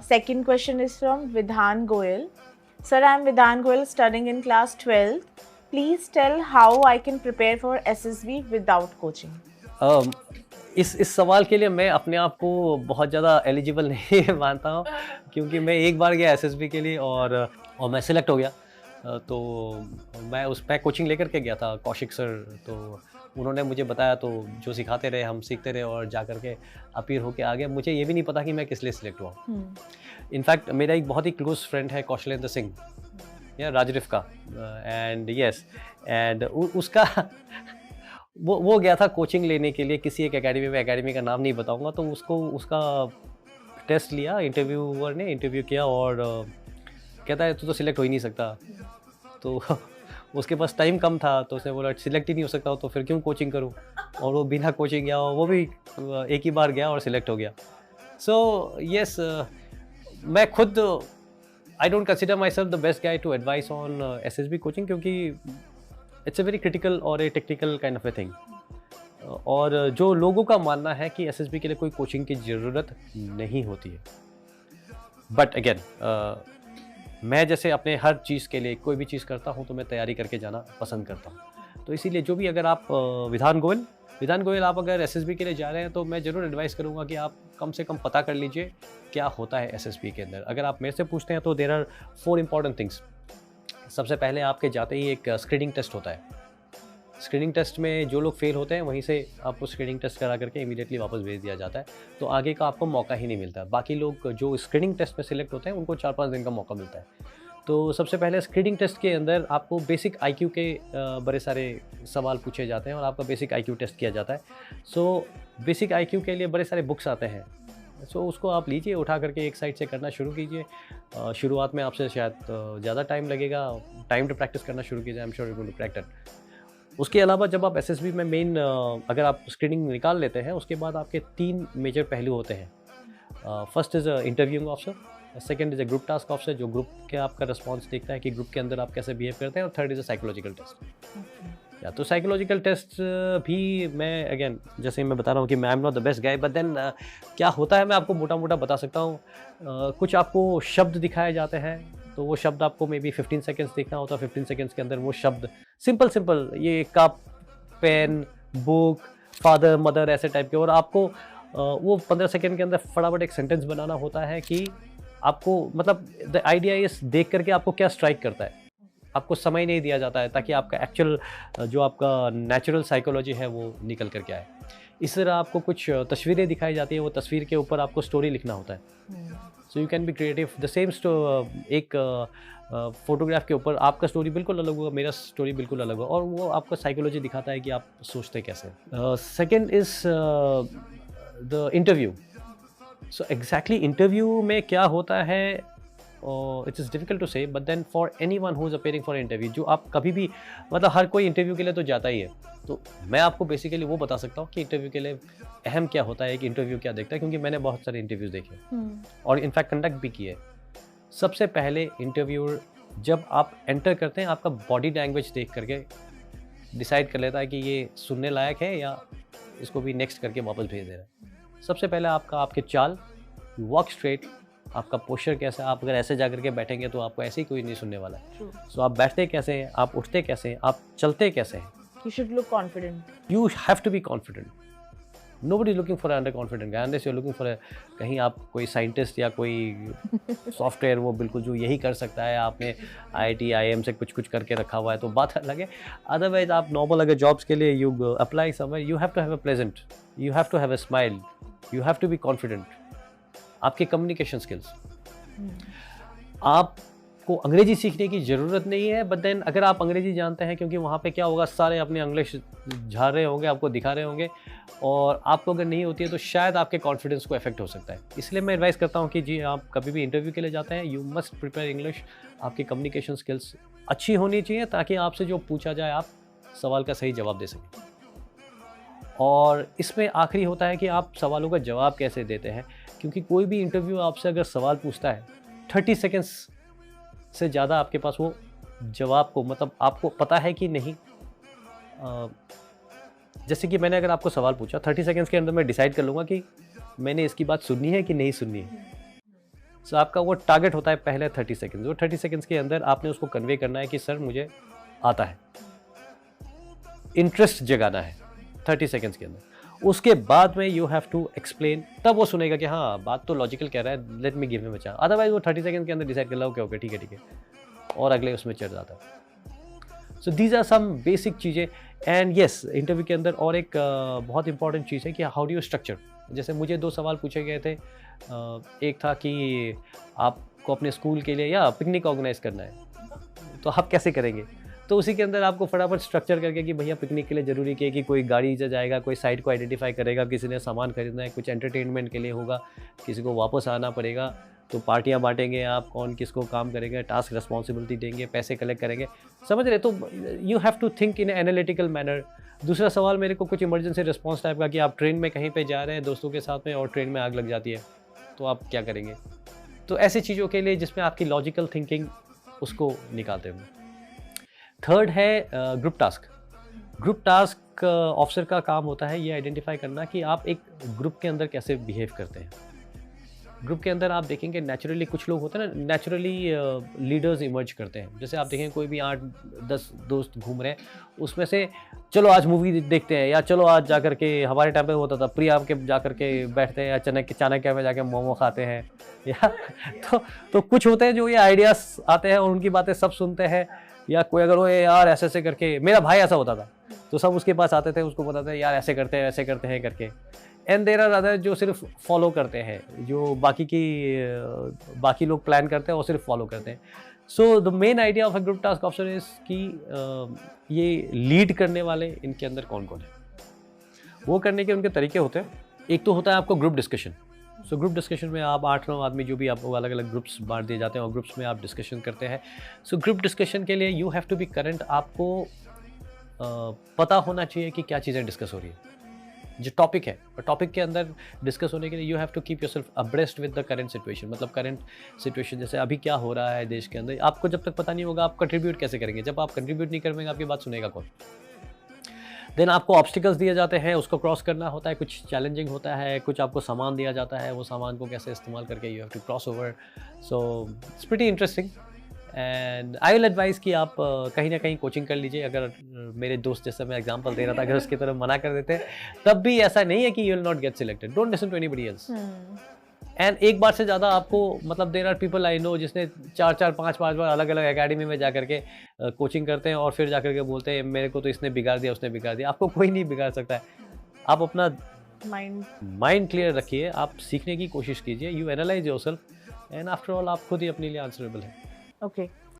second question is from Vidhan Goyal. Sir, I am Vidhan Goyal studying in class 12th. Please tell how I can prepare for SSB without coaching. इस सवाल के लिए मैं अपने आप को बहुत ज़्यादा एलिजिबल नहीं मानता हूँ, क्योंकि मैं एक बार गया एसएसबी के लिए और मैं सिलेक्ट हो गया। तो मैं कोचिंग लेकर के गया था कौशिक सर, तो उन्होंने मुझे बताया, तो जो सिखाते रहे हम सीखते रहे और जा कर के अपीयर होके आ गया। मुझे ये भी नहीं पता कि मैं किस लिए सिलेक्ट हुआ। इनफैक्ट मेरा एक बहुत ही क्लोज फ्रेंड है कौशलेंद्र सिंह या राजरिफ का, एंड यस, एंड उसका वो गया था कोचिंग लेने के लिए किसी एक एकेडमी का नाम नहीं बताऊंगा। तो उसका टेस्ट लिया, इंटरव्यूअर ने इंटरव्यू किया और कहता है तू तो सिलेक्ट हो ही नहीं सकता। तो उसके पास टाइम कम था, तो उसने बोला सिलेक्ट ही नहीं हो सकता तो फिर क्यों कोचिंग करूं। और वो बिना कोचिंग गया, वो भी एक ही बार गया और सिलेक्ट हो गया। सो यस, मैं खुद I don't consider myself the best guy to advice on SSB coaching, क्योंकि इट्स अ वेरी क्रिटिकल और a technical kind of a thing. और जो लोगों का मानना है कि एसएसबी के लिए कोई कोचिंग की ज़रूरत नहीं होती है, बट अगेन मैं जैसे अपने हर चीज़ के लिए कोई भी चीज़ करता हूँ तो मैं तैयारी करके जाना पसंद करता हूँ। तो इसीलिए जो भी, अगर आप विधान गोयल आप अगर एसएसबी के लिए जा रहे हैं तो मैं ज़रूर एडवाइस करूँगा कि आप कम से कम पता कर लीजिए क्या होता है एसएसबी के अंदर। अगर आप मेरे से पूछते हैं तो देयर आर 4 इंपॉर्टेंट थिंग्स। सबसे पहले आपके जाते ही एक स्क्रीनिंग टेस्ट होता है। स्क्रीनिंग टेस्ट में जो लोग फेल होते हैं वहीं से आपको स्क्रीनिंग टेस्ट करा करके इमीडिएटली वापस भेज दिया जाता है, तो आगे का आपको मौका ही नहीं मिलता। बाकी लोग जो स्क्रीनिंग टेस्ट में सिलेक्ट होते हैं उनको 4-5 दिन का मौका मिलता है। तो सबसे पहले स्क्रीनिंग टेस्ट के अंदर आपको बेसिक आईक्यू के बड़े सारे सवाल पूछे जाते हैं और आपका बेसिक आईक्यू टेस्ट किया जाता है। सो बेसिक आईक्यू के लिए बड़े सारे बुक्स आते हैं, सो उसको आप लीजिए, उठा करके एक साइड से करना शुरू कीजिए। शुरुआत में आपसे शायद ज़्यादा टाइम लगेगा, टाइम टू प्रैक्टिस करना शुरू कीजिए, I am sure you going to crack it. उसके अलावा जब आप एसएसबी में मेन अगर आप स्क्रीनिंग निकाल लेते हैं, उसके बाद आपके 3 मेजर पहलू होते हैं। First is interviewing officer, second is a group task officer जो ग्रुप के आपका रिस्पॉन्स देखता है कि ग्रुप के अंदर आप कैसे बिहेव करते हैं, और third is a psychological test. या तो साइकोलॉजिकल टेस्ट भी मैं अगेन जैसे मैं बता रहा हूँ कि मैं I am not the best guy, but then क्या होता है मैं आपको मोटा मोटा बता सकता हूँ। कुछ आपको शब्द दिखाए जाते हैं, तो वो शब्द आपको मे बी 15 सेकेंड्स देखना होता है। 15 सेकेंड्स के अंदर वो शब्द सिंपल ये cup, pen, book, father, mother ऐसे टाइप के, और आपको वो 15 सेकेंड के अंदर फटाफट एक सेंटेंस बनाना होता है कि आपको मतलब द आइडिया इस देख करके आपको क्या स्ट्राइक करता है। आपको समय नहीं दिया जाता है ताकि आपका एक्चुअल जो आपका नेचुरल साइकोलॉजी है वो निकल करके आए। इस तरह आपको कुछ तस्वीरें दिखाई जाती है, वो तस्वीर के ऊपर आपको स्टोरी लिखना होता है। So you can be creative. The same एक फोटोग्राफ के ऊपर आपका स्टोरी बिल्कुल अलग होगा, मेरा स्टोरी बिल्कुल अलग होगा, और वो आपका साइकोलॉजी दिखाता है कि आप सोचते कैसे। Second is the interview. So exactly interview में क्या होता है, it is difficult to say, but then for anyone who is appearing for interview, जो आप कभी भी मतलब हर कोई इंटरव्यू के लिए तो जाता ही है, तो मैं आपको बेसिकली वो बता सकता हूँ कि इंटरव्यू के लिए अहम क्या होता है, कि इंटरव्यू क्या देखता है, क्योंकि मैंने बहुत सारे इंटरव्यूज़ देखे और इनफैक्ट कंडक्ट भी किए। सबसे पहले इंटरव्यूअर जब आप एंटर करते हैं, आपका बॉडी लैंग्वेज देख करके डिसाइड कर लेता है कि ये सुनने लायक है या इसको भी नेक्स्ट करके वापस भेज दे रहा है। सबसे पहले आपके चाल, वॉक स्ट्रेट, आपका पोस्चर कैसा है। आप अगर ऐसे जा करके बैठेंगे तो आपको ऐसे ही कोई नहीं सुनने वाला है। सो आप बैठते कैसे हैं, आप उठते कैसे हैं, आप चलते कैसे हैं। You should look confident. You have to be confident. Nobody is looking for an underconfident guy unless you're looking for a कहीं आप कोई साइंटिस्ट या कोई सॉफ्टवेयर वो बिल्कुल जो यही कर सकता है, आपने IIT IIM से कुछ करके रखा हुआ है तो बात अलग है। अदरवाइज आप नॉर्मल अगर जॉब्स के लिए you apply somewhere, you have to have a pleasant, you have to have a smile, you have to be confident. आपके कम्युनिकेशन स्किल्स, आपको अंग्रेजी सीखने की ज़रूरत नहीं है, बट देन अगर आप अंग्रेजी जानते हैं, क्योंकि वहाँ पे क्या होगा, सारे अपने इंग्लिश झाड़ रहे होंगे, आपको दिखा रहे होंगे, और आपको अगर नहीं होती है तो शायद आपके कॉन्फिडेंस को अफेक्ट हो सकता है। इसलिए मैं एडवाइस करता हूँ कि जी आप कभी भी इंटरव्यू के लिए जाते हैं, यू मस्ट प्रिपेयर इंग्लिश। आपकी कम्युनिकेशन स्किल्स अच्छी होनी चाहिए ताकि आपसे जो पूछा जाए आप सवाल का सही जवाब दे सकें। और इसमें आखिरी होता है कि आप सवालों का जवाब कैसे देते हैं, क्योंकि कोई भी इंटरव्यू आपसे अगर सवाल पूछता है 30 सेकेंड्स से ज़्यादा आपके पास वो जवाब को मतलब आपको पता है कि नहीं। जैसे कि मैंने अगर आपको सवाल पूछा 30 सेकेंड्स के अंदर मैं डिसाइड कर लूँगा कि मैंने इसकी बात सुननी है कि नहीं सुननी है। सो आपका वो टारगेट होता है पहले 30 सेकेंड्स। वो 30 सेकेंड्स के अंदर आपने उसको कन्वे करना है कि सर मुझे आता है, इंटरेस्ट जगाना है 30 सेकेंड्स के अंदर। उसके बाद में यू हैव टू एक्सप्लेन, तब वो सुनेगा कि हाँ बात तो लॉजिकल कह रहा है, let me give him a chance. Otherwise वो 30 सेकेंड के अंदर डिसाइड कर लो ओके ओके ठीक है, और अगले उसमें चढ़ जाता है। So these are some basic चीज़ें। एंड येस, इंटरव्यू के अंदर और एक बहुत इंपॉर्टेंट चीज़ है कि हाउ डू यू स्ट्रक्चर। जैसे मुझे 2 सवाल पूछे गए थे, एक था कि आपको अपने स्कूल के लिए या पिकनिक ऑर्गेनाइज करना है, तो आप कैसे करेंगे। तो उसी के अंदर आपको फटाफट स्ट्रक्चर करके कि भैया पिकनिक के लिए ज़रूरी क्या है कि कोई गाड़ी से जाएगा, कोई साइट को आइडेंटिफाई करेगा, किसी ने सामान खरीदना है, कुछ एंटरटेनमेंट के लिए होगा, किसी को वापस आना पड़ेगा, तो पार्टियां बांटेंगे आप, कौन किसको काम करेंगे, टास्क रिस्पॉन्सिबिलिटी देंगे, पैसे कलेक्ट करेंगे, समझ रहे। तो you have to think in analytical manner. दूसरा सवाल मेरे को कुछ इमरजेंसी रिस्पॉन्स टाइप का कि आप ट्रेन में कहीं पे जा रहे हैं दोस्तों के साथ में और ट्रेन में आग लग जाती है, तो आप क्या करेंगे। तो ऐसी चीज़ों के लिए जिसमें आपकी लॉजिकल थिंकिंग उसको निकालते हुए। थर्ड है group task. Group task officer का काम होता है ये आइडेंटिफाई करना कि आप एक ग्रुप के अंदर कैसे बिहेव करते हैं। ग्रुप के अंदर आप देखेंगे नेचुरली कुछ लोग होते हैं ना, नेचुरली लीडर्स इमर्ज करते हैं। जैसे आप देखें कोई भी 8-10 दोस्त घूम रहे हैं, उसमें से चलो आज मूवी देखते हैं, या चलो आज जा कर के, हमारे टाइम पे होता था प्रिया के जा कर के बैठते हैं, या चाणक्य में जाके मोमो खाते हैं, या तो कुछ होते हैं जो ये आइडियाज़ आते हैं और उनकी बातें सब सुनते हैं। या कोई अगर वो यार ऐसे करके, मेरा भाई ऐसा होता था, तो सब उसके पास आते थे, उसको बताते थे यार ऐसे करते हैं करके। एंड देयर आर अदर जो सिर्फ फॉलो करते हैं, जो बाकी लोग प्लान करते हैं वो सिर्फ फॉलो करते हैं। So the main idea of a group task officer is कि ये लीड करने वाले इनके अंदर कौन कौन है। वो करने के उनके तरीके होते हैं। एक तो होता है आपको group discussion. So group discussion में आप 8-9 आदमी जो भी आपको अलग अलग ग्रुप्स बांट दिए जाते हैं और ग्रुप्स में आप डिस्कशन करते हैं। सो ग्रुप डिस्कशन के लिए you have to be current. आपको पता होना चाहिए कि क्या चीज़ें डिस्कस हो रही है, जो टॉपिक है, और टॉपिक के अंदर डिस्कस होने के लिए you have to keep yourself abreast with the current situation. मतलब करंट सिचुएशन जैसे अभी क्या हो रहा है देश के अंदर, आपको जब तक पता नहीं होगा आप कंट्रीब्यूट कैसे करेंगे। जब आप कंट्रीब्यूट नहीं करेंगे आपकी बात सुनेगा कौन। देन आपको ऑब्स्टिकल्स दिए जाते हैं, उसको क्रॉस करना होता है, कुछ चैलेंजिंग होता है, कुछ आपको सामान दिया जाता है, वो सामान को कैसे इस्तेमाल करके you have to cross over. So it's pretty interesting and I will advice कि आप कहीं ना कहीं कोचिंग कर लीजिए। अगर मेरे दोस्त जैसे मैं एग्जांपल दे रहा था, अगर उसकी तरफ मना कर देते तब भी ऐसा नहीं है कि you will not get selected. Don't listen to anybody else. And एक बार से ज़्यादा आपको, मतलब there are people I know जिसने 4-5 बार अलग अलग एकेडमी में जा करके कोचिंग करते हैं और फिर जा करके बोलते हैं मेरे को तो इसने बिगाड़ दिया, उसने बिगाड़ दिया। आपको कोई नहीं बिगाड़ सकता है। आप अपना माइंड क्लियर रखिए, आप सीखने की कोशिश कीजिए, you analyse yourself and after all आप खुद ही अपने लिए आंसरेबल है। ओके